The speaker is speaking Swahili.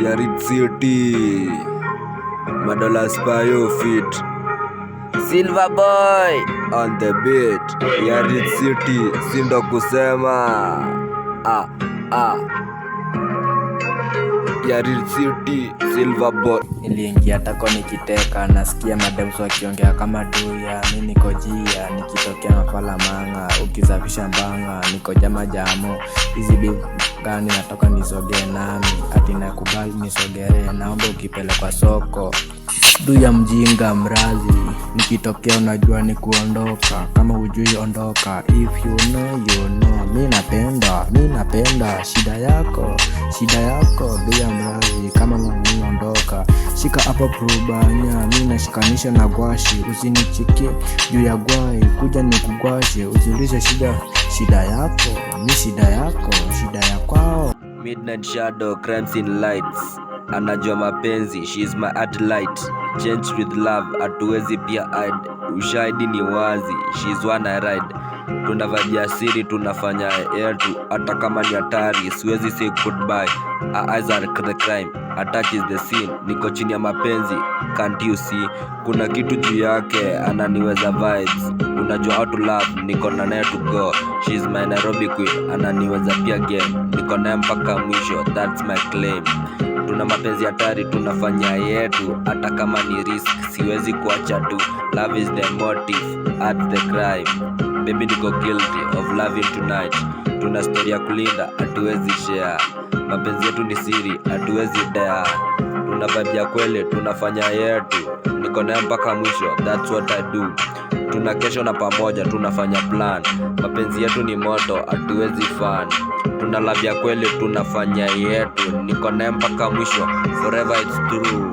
ya Red City, Madola Spayo fit Silver Boy on the beat ya Red City, sindo kusema ya Red City, Silver Boy. Niliingia tako nikiteka, nasikia mademso wakiongea kama duya. Mimi niko jia, nikitokea mafala manga, ukisafisha mbanga, niko jama jamo. Hizi beef gani natoka nisogee nami, ati nakubali nisogere, naomba ukipele kwa soko. Duya mjinga mrazi, nikitokea unajua ni kuondoka, kama hujui ondoka. If you know you know, mi napenda shida yako. Duya mrazi, kama mimi ondoka, shika hapa prubanya, mi nashikanisha na gwashi. Usinichike juu ya gwai, kuja nikugwashe. Usiulize shida yako, mi shida ya kwao. Midnight shadow, crimes in lights, anajua mapenzi, she is my art light. Change with love, atuwezi pia hide. Ushahidi ni wazi, she is one I ride. Tunavajia siri, tunafanya yetu, hata kama ni hatari, siwezi say goodbye. Our eyes are the crime, attack is the scene. Niko chini ya mapenzi, can't you see? Kuna kitu juu yake, ananiweza vibes. Unajua how to love, niko na naye to go. She is my Nairobi queen, ananiweza pia game. Niko naye mpaka mwisho, that's my claim. Tuna mapenzi hatari, tunafanya yetu, hata kama ni risk, siwezi kuacha tu. Love is the motive, at the crime. Baby niko guilty of loving tonight. Tuna story ya kulinda, hatuwezi share. Mapenzi yetu ni siri, hatuwezi dare. Tuna vibe ya kweli, tunafanya yetu. Niko naye mpaka mwisho, that's what I do. Tuna kesho na pamoja, tunafanya plan. Mapenzi yetu ni moto, hatuwezi fan. Tuna love ya kweli, tunafanya yetu. Niko naye mpaka mwisho, forever it's true.